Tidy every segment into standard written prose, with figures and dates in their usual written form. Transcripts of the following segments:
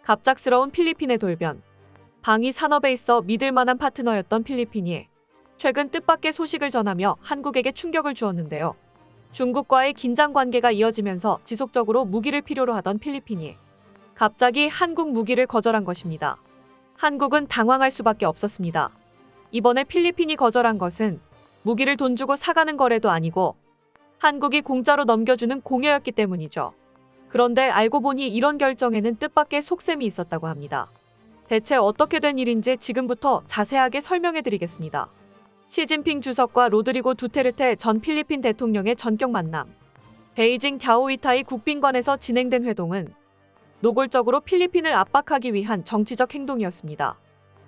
갑작스러운 필리핀의 돌변. 방위 산업에 있어 믿을 만한 파트너였던 필리핀이 최근 뜻밖의 소식을 전하며 한국에게 충격을 주었는데요. 중국과의 긴장 관계가 이어지면서 지속적으로 무기를 필요로 하던 필리핀이 갑자기 한국 무기를 거절한 것입니다. 한국은 당황할 수밖에 없었습니다. 이번에 필리핀이 거절한 것은 무기를 돈 주고 사가는 거래도 아니고 한국이 공짜로 넘겨주는 공여였기 때문이죠. 그런데 알고 보니 이런 결정에는 뜻밖의 속셈이 있었다고 합니다. 대체 어떻게 된 일인지 지금부터 자세하게 설명해 드리겠습니다. 시진핑 주석과 로드리고 두테르테 전 필리핀 대통령의 전격 만남. 베이징 갸오이타이 국빈관에서 진행된 회동은 노골적으로 필리핀을 압박하기 위한 정치적 행동이었습니다.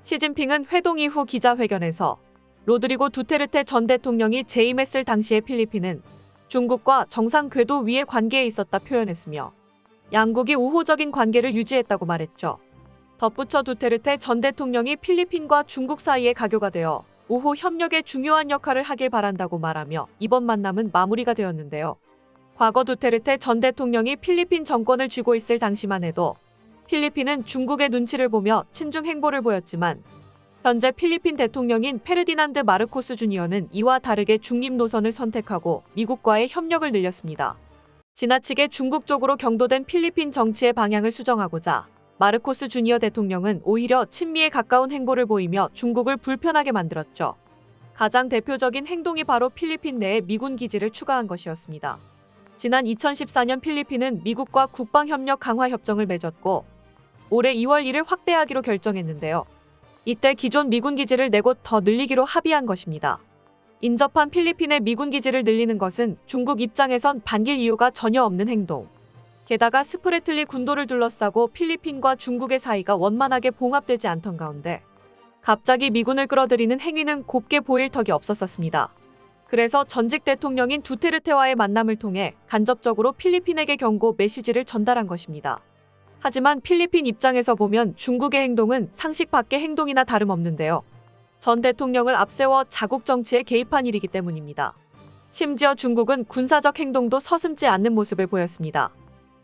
시진핑은 회동 이후 기자회견에서 로드리고 두테르테 전 대통령이 재임했을 당시의 필리핀은 중국과 정상 궤도 위의 관계에 있었다 표현했으며 양국이 우호적인 관계를 유지했다고 말했죠. 덧붙여 두테르테 전 대통령이 필리핀과 중국 사이의 가교가 되어 우호 협력에 중요한 역할을 하길 바란다고 말하며 이번 만남은 마무리가 되었는데요. 과거 두테르테 전 대통령이 필리핀 정권을 쥐고 있을 당시만 해도 필리핀은 중국의 눈치를 보며 친중 행보를 보였지만 현재 필리핀 대통령인 페르디난드 마르코스 주니어는 이와 다르게 중립 노선을 선택하고 미국과의 협력을 늘렸습니다. 지나치게 중국 쪽으로 경도된 필리핀 정치의 방향을 수정하고자 마르코스 주니어 대통령은 오히려 친미에 가까운 행보를 보이며 중국을 불편하게 만들었죠. 가장 대표적인 행동이 바로 필리핀 내에 미군 기지를 추가한 것이었습니다. 지난 2014년 필리핀은 미국과 국방협력 강화 협정을 맺었고 올해 2월 이를 확대하기로 결정했는데요. 이때 기존 미군 기지를 4곳 더 늘리기로 합의한 것입니다. 인접한 필리핀의 미군 기지를 늘리는 것은 중국 입장에선 반길 이유가 전혀 없는 행동. 게다가 스프래틀리 군도를 둘러싸고 필리핀과 중국의 사이가 원만하게 봉합되지 않던 가운데 갑자기 미군을 끌어들이는 행위는 곱게 보일 턱이 없었습니다. 그래서 전직 대통령인 두테르테와의 만남을 통해 간접적으로 필리핀에게 경고 메시지를 전달한 것입니다. 하지만 필리핀 입장에서 보면 중국의 행동은 상식 밖의 행동이나 다름없는데요. 전 대통령을 앞세워 자국 정치에 개입한 일이기 때문입니다. 심지어 중국은 군사적 행동도 서슴지 않는 모습을 보였습니다.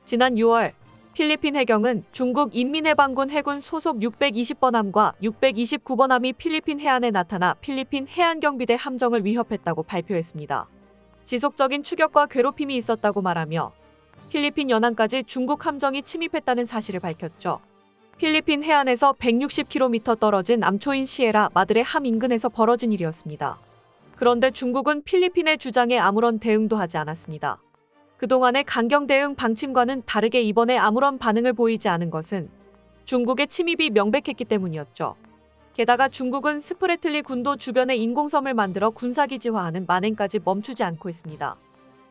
지난 6월 필리핀 해경은 중국 인민해방군 해군 소속 620번함과 629번함이 필리핀 해안에 나타나 필리핀 해안경비대 함정을 위협했다고 발표했습니다. 지속적인 추격과 괴롭힘이 있었다고 말하며 필리핀 연안까지 중국 함정이 침입했다는 사실을 밝혔죠. 필리핀 해안에서 160km 떨어진 암초인 시에라 마드레 함 인근에서 벌어진 일이었습니다. 그런데 중국은 필리핀의 주장에 아무런 대응도 하지 않았습니다. 그동안의 강경 대응 방침과는 다르게 이번에 아무런 반응을 보이지 않은 것은 중국의 침입이 명백했기 때문이었죠. 게다가 중국은 스프래틀리 군도 주변에 인공섬을 만들어 군사기지화하는 만행까지 멈추지 않고 있습니다.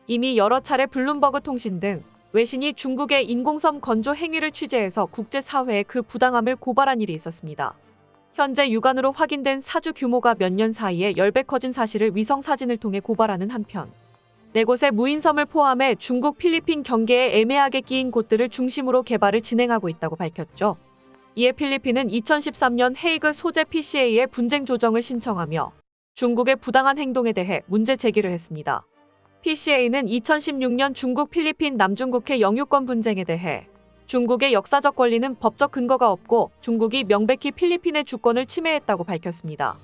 이미 여러 차례 블룸버그 통신 등 외신이 중국의 인공섬 건조 행위를 취재해서 국제사회에 그 부당함을 고발한 일이 있었습니다. 현재 육안으로 확인된 사주 규모가 몇 년 사이에 10배 커진 사실을 위성사진을 통해 고발하는 한편 4곳의 무인섬을 포함해 중국 필리핀 경계에 애매하게 끼인 곳들을 중심으로 개발을 진행하고 있다고 밝혔죠. 이에 필리핀은 2013년 헤이그 소재 PCA에 분쟁 조정을 신청하며 중국의 부당한 행동에 대해 문제 제기를 했습니다. PCA는 2016년 중국 필리핀 남중국해 영유권 분쟁에 대해 중국의 역사적 권리는 법적 근거가 없고 중국이 명백히 필리핀의 주권을 침해했다고 밝혔습니다.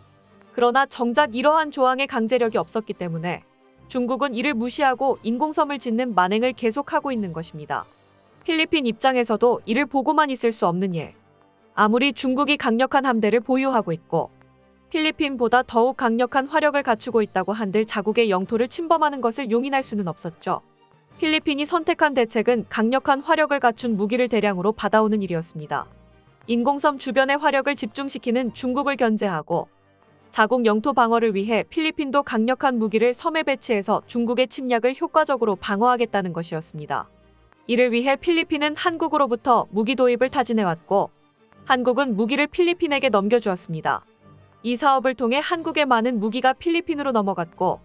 그러나 정작 이러한 조항의 강제력이 없었기 때문에 중국은 이를 무시하고 인공섬을 짓는 만행을 계속하고 있는 것입니다. 필리핀 입장에서도 이를 보고만 있을 수 없는 일. 아무리 중국이 강력한 함대를 보유하고 있고 필리핀보다 더욱 강력한 화력을 갖추고 있다고 한들 자국의 영토를 침범하는 것을 용인할 수는 없었죠. 필리핀이 선택한 대책은 강력한 화력을 갖춘 무기를 대량으로 받아오는 일이었습니다. 인공섬 주변의 화력을 집중시키는 중국을 견제하고 자국 영토 방어를 위해 필리핀도 강력한 무기를 섬에 배치해서 중국의 침략을 효과적으로 방어하겠다는 것이었습니다. 이를 위해 필리핀은 한국으로부터 무기 도입을 타진해왔고 한국은 무기를 필리핀에게 넘겨주었습니다. 이 사업을 통해 한국의 많은 무기가 필리핀으로 넘어갔고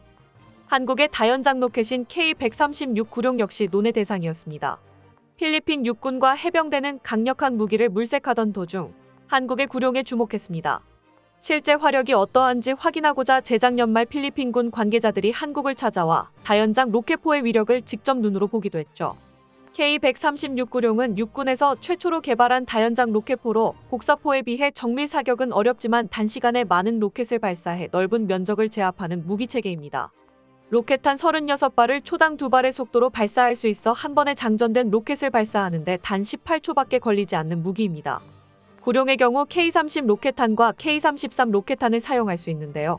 한국의 다연장 로켓인 K-136 구룡 역시 논의 대상이었습니다. 필리핀 육군과 해병대는 강력한 무기를 물색하던 도중 한국의 구룡에 주목했습니다. 실제 화력이 어떠한지 확인하고자 재작년 말 필리핀군 관계자들이 한국을 찾아와 다연장 로켓포의 위력을 직접 눈으로 보기도 했죠. K136 구룡은 육군에서 최초로 개발한 다연장 로켓포로 곡사포에 비해 정밀 사격은 어렵지만 단시간에 많은 로켓을 발사해 넓은 면적을 제압하는 무기체계입니다. 로켓탄 36발을 초당 2발의 속도로 발사할 수 있어 한 번에 장전된 로켓을 발사하는데 단 18초밖에 걸리지 않는 무기입니다. 구룡의 경우 K30 로켓탄과 K33 로켓탄을 사용할 수 있는데요.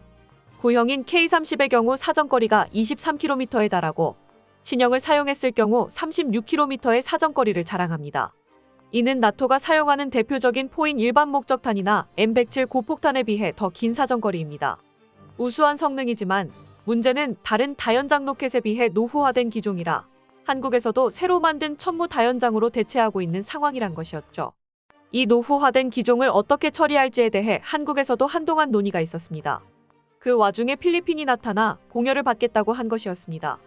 구형인 K30의 경우 사정거리가 23km에 달하고 신형을 사용했을 경우 36km의 사정거리를 자랑합니다. 이는 나토가 사용하는 대표적인 포인 일반 목적탄이나 M107 고폭탄에 비해 더 긴 사정거리입니다. 우수한 성능이지만 문제는 다른 다연장 로켓에 비해 노후화된 기종이라 한국에서도 새로 만든 천무 다연장으로 대체하고 있는 상황이란 것이었죠. 이 노후화된 기종을 어떻게 처리할지에 대해 한국에서도 한동안 논의가 있었습니다. 그 와중에 필리핀이 나타나 공여를 받겠다고 한 것이었습니다.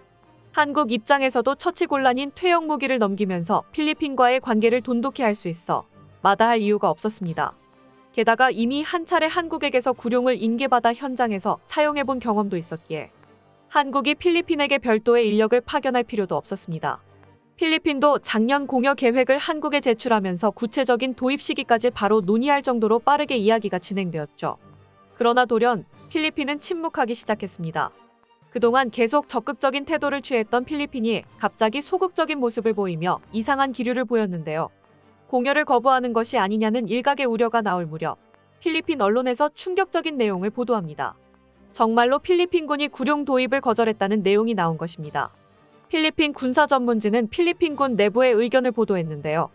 한국 입장에서도 처치곤란인 퇴역 무기를 넘기면서 필리핀과의 관계를 돈독히 할 수 있어 마다할 이유가 없었습니다. 게다가 이미 한 차례 한국에게서 구룡을 인계받아 현장에서 사용해본 경험도 있었기에 한국이 필리핀에게 별도의 인력을 파견할 필요도 없었습니다. 필리핀도 작년 공여 계획을 한국에 제출하면서 구체적인 도입 시기까지 바로 논의할 정도로 빠르게 이야기가 진행되었죠. 그러나 돌연 필리핀은 침묵하기 시작했습니다. 그동안 계속 적극적인 태도를 취했던 필리핀이 갑자기 소극적인 모습을 보이며 이상한 기류를 보였는데요. 공여를 거부하는 것이 아니냐는 일각의 우려가 나올 무렵 필리핀 언론에서 충격적인 내용을 보도합니다. 정말로 필리핀군이 구룡 도입을 거절했다는 내용이 나온 것입니다. 필리핀 군사 전문지는 필리핀군 내부의 의견을 보도했는데요.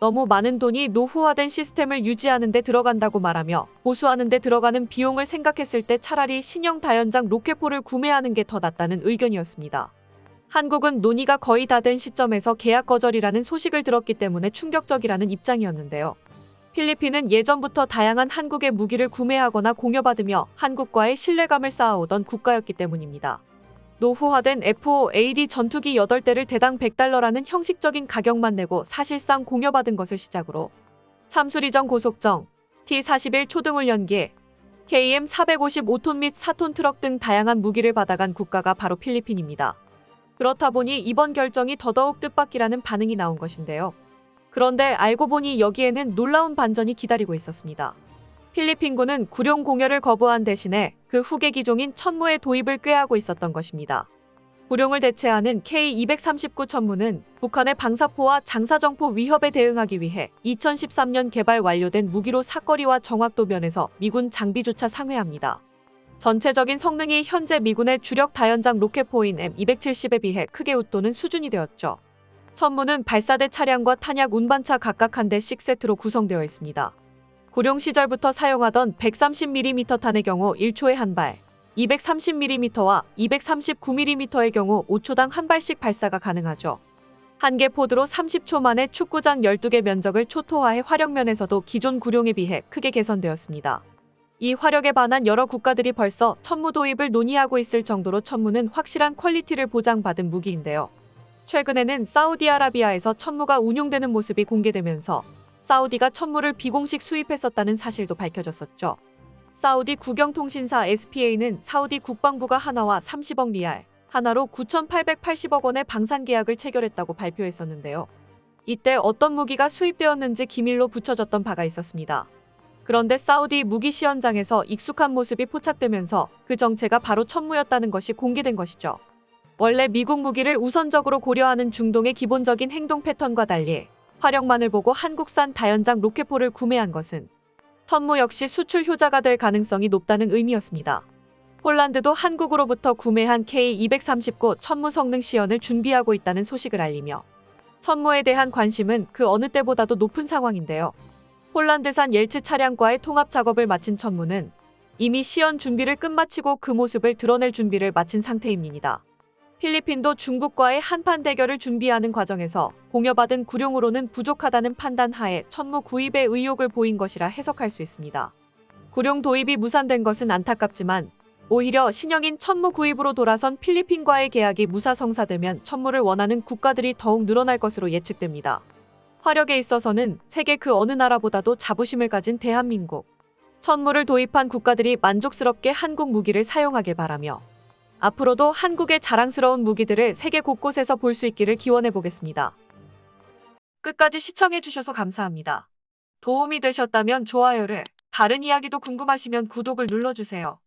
너무 많은 돈이 노후화된 시스템을 유지하는 데 들어간다고 말하며 보수하는 데 들어가는 비용을 생각했을 때 차라리 신형 다연장 로켓포를 구매하는 게 더 낫다는 의견이었습니다. 한국은 논의가 거의 다 된 시점에서 계약 거절이라는 소식을 들었기 때문에 충격적이라는 입장이었는데요. 필리핀은 예전부터 다양한 한국의 무기를 구매하거나 공여받으며 한국과의 신뢰감을 쌓아오던 국가였기 때문입니다. 노후화된 F-5AD 전투기 8대를 대당 $100라는 형식적인 가격만 내고 사실상 공여받은 것을 시작으로 참수리정 고속정, T-41 초등훈련기, KM-450 5톤 및 4톤 트럭 등 다양한 무기를 받아간 국가가 바로 필리핀입니다. 그렇다 보니 이번 결정이 더더욱 뜻밖이라는 반응이 나온 것인데요. 그런데 알고 보니 여기에는 놀라운 반전이 기다리고 있었습니다. 필리핀군은 구룡 공여를 거부한 대신에 그 후계 기종인 천무의 도입을 꾀하고 있었던 것입니다. 구룡을 대체하는 K239 천무는 북한의 방사포와 장사정포 위협에 대응하기 위해 2013년 개발 완료된 무기로 사거리와 정확도 면에서 미군 장비조차 상회합니다. 전체적인 성능이 현재 미군의 주력 다연장 로켓포인 M270에 비해 크게 웃도는 수준이 되었죠. 천무는 발사대 차량과 탄약 운반차 각각 한 대씩 세트로 구성되어 있습니다. 구룡 시절부터 사용하던 130mm 탄의 경우 1초에 한 발, 230mm와 239mm의 경우 5초당 한 발씩 발사가 가능하죠. 한 개 포드로 30초 만에 축구장 12개 면적을 초토화해 화력면에서도 기존 구룡에 비해 크게 개선되었습니다. 이 화력에 반한 여러 국가들이 벌써 천무 도입을 논의하고 있을 정도로 천무는 확실한 퀄리티를 보장받은 무기인데요. 최근에는 사우디아라비아에서 천무가 운용되는 모습이 공개되면서 사우디가 천무를 비공식 수입했었다는 사실도 밝혀졌었죠. 사우디 국영통신사 SPA는 사우디 국방부가 하나와 30억 리알, 하나로 9,880억 원의 방산 계약을 체결했다고 발표했었는데요. 이때 어떤 무기가 수입되었는지 기밀로 붙여졌던 바가 있었습니다. 그런데 사우디 무기 시연장에서 익숙한 모습이 포착되면서 그 정체가 바로 천무였다는 것이 공개된 것이죠. 원래 미국 무기를 우선적으로 고려하는 중동의 기본적인 행동 패턴과 달리 화력만을 보고 한국산 다연장 로켓포를 구매한 것은 천무 역시 수출 효자가 될 가능성이 높다는 의미였습니다. 폴란드도 한국으로부터 구매한 K239 천무 성능 시연을 준비하고 있다는 소식을 알리며 천무에 대한 관심은 그 어느 때보다도 높은 상황인데요. 폴란드산 옐츠 차량과의 통합 작업을 마친 천무는 이미 시연 준비를 끝마치고 그 모습을 드러낼 준비를 마친 상태입니다. 필리핀도 중국과의 한판 대결을 준비하는 과정에서 공여받은 구룡으로는 부족하다는 판단 하에 천무 구입에 의욕을 보인 것이라 해석할 수 있습니다. 구룡 도입이 무산된 것은 안타깝지만 오히려 신형인 천무 구입으로 돌아선 필리핀과의 계약이 무사성사되면 천무를 원하는 국가들이 더욱 늘어날 것으로 예측됩니다. 화력에 있어서는 세계 그 어느 나라보다도 자부심을 가진 대한민국. 천무를 도입한 국가들이 만족스럽게 한국 무기를 사용하길 바라며 앞으로도 한국의 자랑스러운 무기들을 세계 곳곳에서 볼 수 있기를 기원해 보겠습니다. 끝까지 시청해주셔서 감사합니다. 도움이 되셨다면 좋아요를, 다른 이야기도 궁금하시면 구독을 눌러주세요.